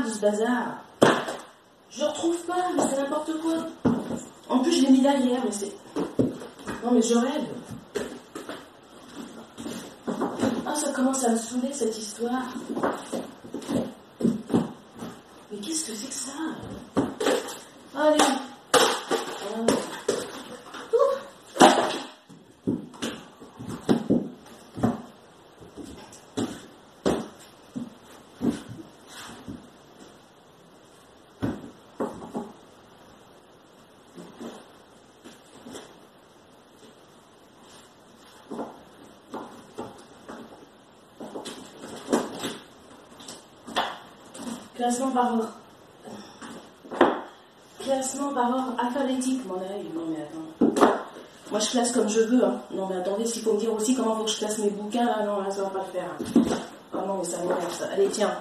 de ce bazar? Je le retrouve pas, mais c'est n'importe quoi. En plus, je l'ai mis là hier, mais c'est... Non, mais je rêve. Ah, ça commence à me saouler, cette histoire. Mais qu'est-ce que c'est que ça? Allez. Classement par ordre alphabétique, mon œil. Non mais attends. Moi je classe comme je veux, hein. Non mais attendez, s'il faut me dire aussi comment faut que je classe mes bouquins, là, non, là ça va pas le faire. Hein. Ah non mais ça m'énerve ça. Allez tiens.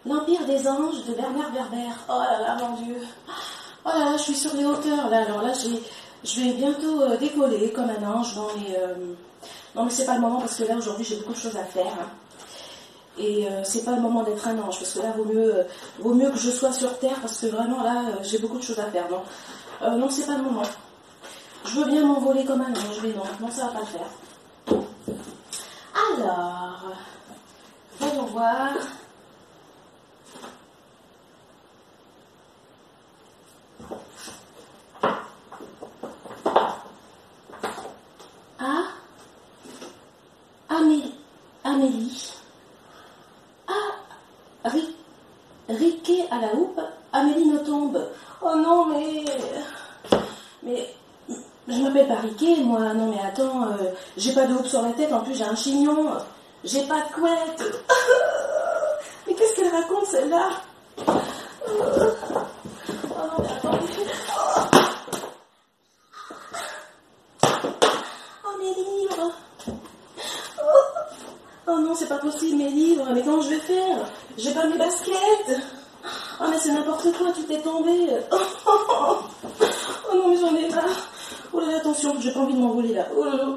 L'Empire des anges de Bernard Werber. Oh là là, mon Dieu. Oh là là, je suis sur les hauteurs, là. Alors là, je vais bientôt décoller comme un ange dans les... Non, mais c'est pas le moment, parce que là, aujourd'hui, j'ai beaucoup de choses à faire. Hein. Et c'est pas le moment d'être un ange, parce que là, vaut mieux que je sois sur Terre, parce que vraiment, là, j'ai beaucoup de choses à faire. Non, non, c'est pas le moment. Je veux bien m'envoler comme un ange, mais non, ça va pas le faire. Alors, voyons voir... Amélie. Ah, Riquet à la houppe, Amélie Nothomb. Oh non, mais je m'appelle pas Riquet, moi. Non, mais attends, j'ai pas de houppe sur la tête, en plus j'ai un chignon, j'ai pas de couette. Mais qu'est-ce qu'elle raconte, celle-là? Oh non, mais attends. Oh, mes livres. Oh non, c'est pas possible, mes livres, mais comment je vais faire? J'ai pas mes baskets. Oh mais c'est n'importe quoi, tout est tombé. Oh non, mais j'en ai marre. Oh là là, attention, j'ai pas envie de m'envoler là. Oh là là.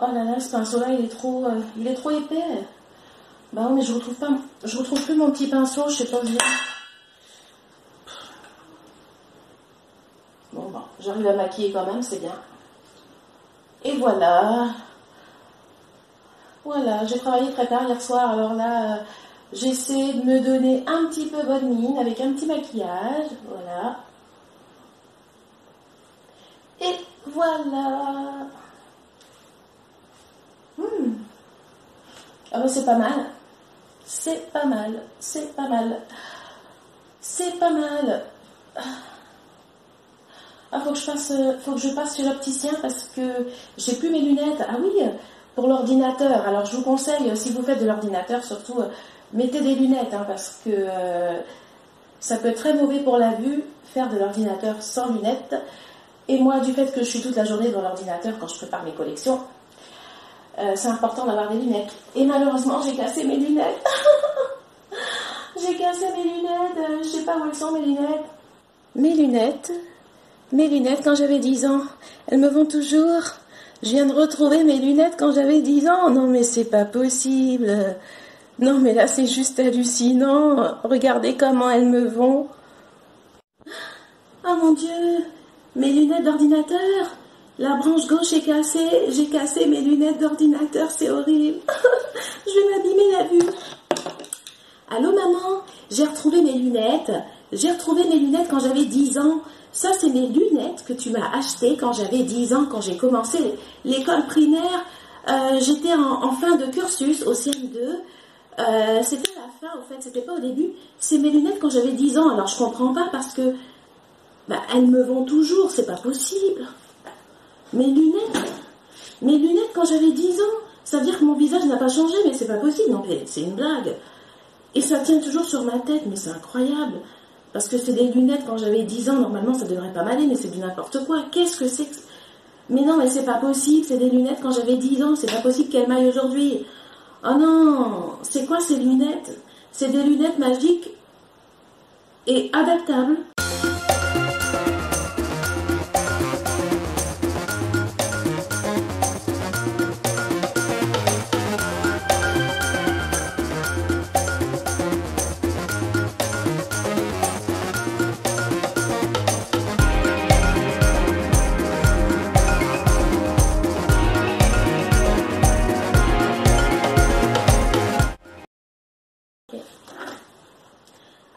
Oh là là, ce pinceau-là, il est trop épais. Bah oui, mais je retrouve plus mon petit pinceau, je sais pas bien. Bon, j'arrive à maquiller quand même, c'est bien. Et voilà. Voilà, j'ai travaillé très tard hier soir, alors là, j'essaie de me donner un petit peu bonne mine avec un petit maquillage, voilà. Et voilà. Ah bah c'est pas mal. C'est pas mal. C'est pas mal. C'est pas mal. Ah, faut que je passe chez l'opticien parce que j'ai plus mes lunettes. Ah oui, pour l'ordinateur. Alors je vous conseille, si vous faites de l'ordinateur, surtout mettez des lunettes, hein, parce que ça peut être très mauvais pour la vue, faire de l'ordinateur sans lunettes. Et moi, du fait que je suis toute la journée devant l'ordinateur quand je prépare mes collections, c'est important d'avoir des lunettes. Et malheureusement, j'ai cassé mes lunettes. J'ai cassé mes lunettes. Je sais pas où elles sont, mes lunettes. Mes lunettes quand j'avais 10 ans. Elles me vont toujours. Je viens de retrouver mes lunettes quand j'avais 10 ans. Non, mais c'est pas possible. Non, mais là, c'est juste hallucinant. Regardez comment elles me vont. Oh mon Dieu, mes lunettes d'ordinateur. La branche gauche est cassée. J'ai cassé mes lunettes d'ordinateur, c'est horrible. Je vais m'abîmer la vue. Allô maman, j'ai retrouvé mes lunettes. J'ai retrouvé mes lunettes quand j'avais 10 ans. Ça, c'est mes lunettes que tu m'as achetées quand j'avais 10 ans, quand j'ai commencé l'école primaire. J'étais en fin de cursus au CM2. C'était à la fin, au fait, c'était pas au début. C'est mes lunettes quand j'avais 10 ans. Alors, je comprends pas parce que elles me vont toujours, c'est pas possible. Mes lunettes quand j'avais 10 ans. Ça veut dire que mon visage n'a pas changé, mais c'est pas possible. Non, mais c'est une blague. Et ça tient toujours sur ma tête, mais c'est incroyable. Parce que c'est des lunettes quand j'avais 10 ans, normalement ça devrait pas m'aller, mais c'est du n'importe quoi. Qu'est-ce que c'est que... Mais non, mais c'est pas possible, c'est des lunettes quand j'avais 10 ans, c'est pas possible qu'elles m'aillent aujourd'hui. Oh non, c'est quoi ces lunettes? C'est des lunettes magiques et adaptables.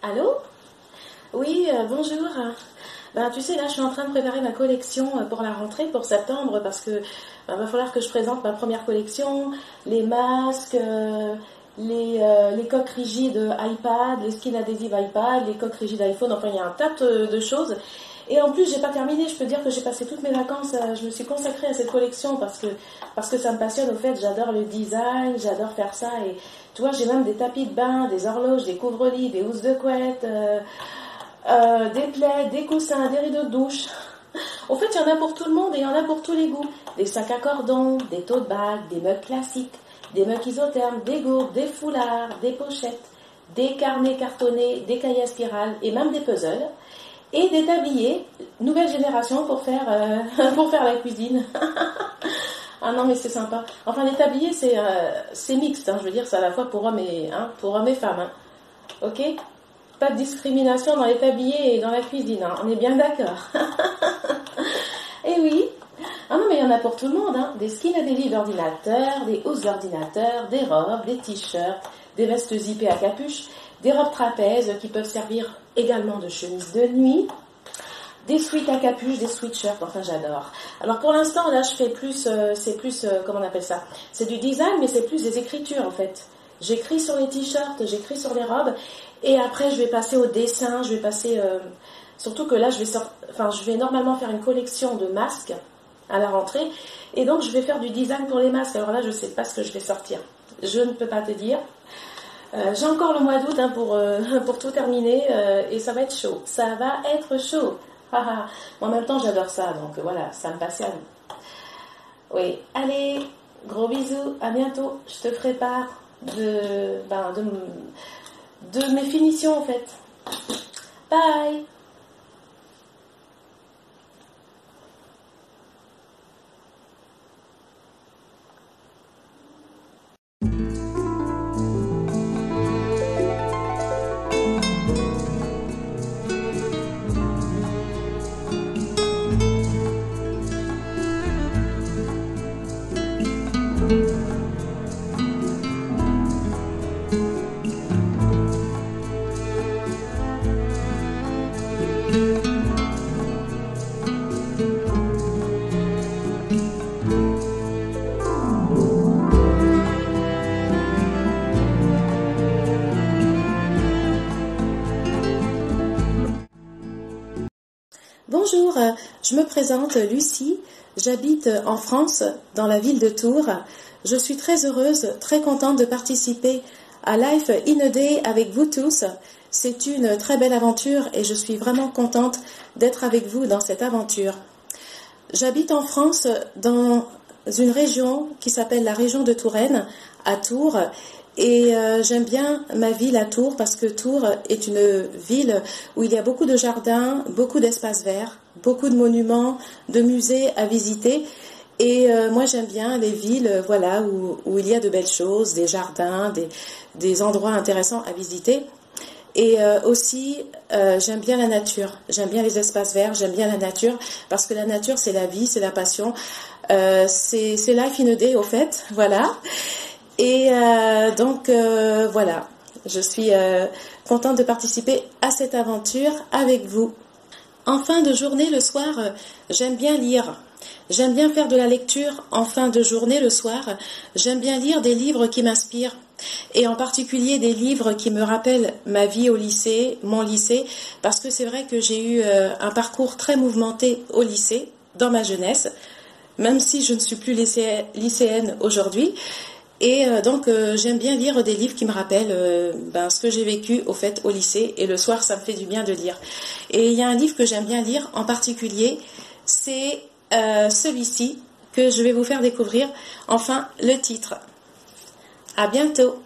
Allô? Oui, bonjour. Tu sais, là, je suis en train de préparer ma collection pour la rentrée, pour septembre, parce que va falloir que je présente ma première collection, les masques, les coques rigides iPad, les skin adhésives iPad, les coques rigides iPhone, enfin, il y a un tas de choses. Et en plus, j'ai pas terminé, je peux dire que j'ai passé toutes mes vacances, je me suis consacrée à cette collection parce que ça me passionne. Au fait, j'adore le design, j'adore faire ça. Et tu vois, j'ai même des tapis de bain, des horloges, des couvre-lits, des housses de couette, des plaids, des coussins, des rideaux de douche. Au fait, il y en a pour tout le monde et il y en a pour tous les goûts. Des sacs à cordon, des tote bags, des mugs classiques, des mugs isothermes, des gourdes, des foulards, des pochettes, des carnets cartonnés, des cahiers à spirale et même des puzzles. Et des tabliers, nouvelle génération pour faire la cuisine. Ah non, mais c'est sympa. Enfin, les tabliers, c'est mixte, hein, je veux dire, c'est à la fois pour hommes et femmes. Hein. Ok? Pas de discrimination dans les tabliers et dans la cuisine, hein, on est bien d'accord. Et oui. Ah non, mais il y en a pour tout le monde. Hein. Des skins adhésives d'ordinateur, des housses d'ordinateur, des robes, des t-shirts, des vestes zippées à capuche, des robes trapèzes qui peuvent servir également de chemise de nuit, des sweats à capuche, des sweatshirts, enfin j'adore. Alors pour l'instant là je fais plus, comment on appelle ça? C'est du design mais c'est plus des écritures en fait. J'écris sur les t-shirts, j'écris sur les robes et après je vais passer au dessin, je vais passer, surtout que là je vais normalement faire une collection de masques à la rentrée et donc je vais faire du design pour les masques. Alors là je ne sais pas ce que je vais sortir, je ne peux pas te dire. J'ai encore le mois d'août pour tout terminer et ça va être chaud. Ça va être chaud. En même temps, j'adore ça, donc voilà, ça me passionne. Oui, allez, gros bisous, à bientôt. Je te ferai part de mes finitions en fait. Bye. Bonjour, je me présente Lucie, j'habite en France, dans la ville de Tours. Je suis très heureuse, très contente de participer à Life in a Day avec vous tous. C'est une très belle aventure et je suis vraiment contente d'être avec vous dans cette aventure. J'habite en France dans une région qui s'appelle la région de Touraine, à Tours. Et j'aime bien ma ville à Tours parce que Tours est une ville où il y a beaucoup de jardins, beaucoup d'espaces verts, beaucoup de monuments, de musées à visiter. Et moi j'aime bien les villes voilà, où il y a de belles choses, des jardins, des endroits intéressants à visiter. Et aussi j'aime bien la nature, j'aime bien les espaces verts, j'aime bien la nature parce que la nature c'est la vie, c'est la passion. C'est Life in a Day au fait, voilà. Et donc voilà, je suis contente de participer à cette aventure avec vous. En fin de journée, le soir, j'aime bien lire. J'aime bien faire de la lecture en fin de journée, le soir. J'aime bien lire des livres qui m'inspirent. Et en particulier des livres qui me rappellent ma vie au lycée, mon lycée, parce que c'est vrai que j'ai eu un parcours très mouvementé au lycée, dans ma jeunesse, même si je ne suis plus lycéenne aujourd'hui. Et donc j'aime bien lire des livres qui me rappellent ce que j'ai vécu au fait au lycée, et le soir ça me fait du bien de lire. Et il y a un livre que j'aime bien lire en particulier, c'est celui-ci que je vais vous faire découvrir, enfin le titre. À bientôt.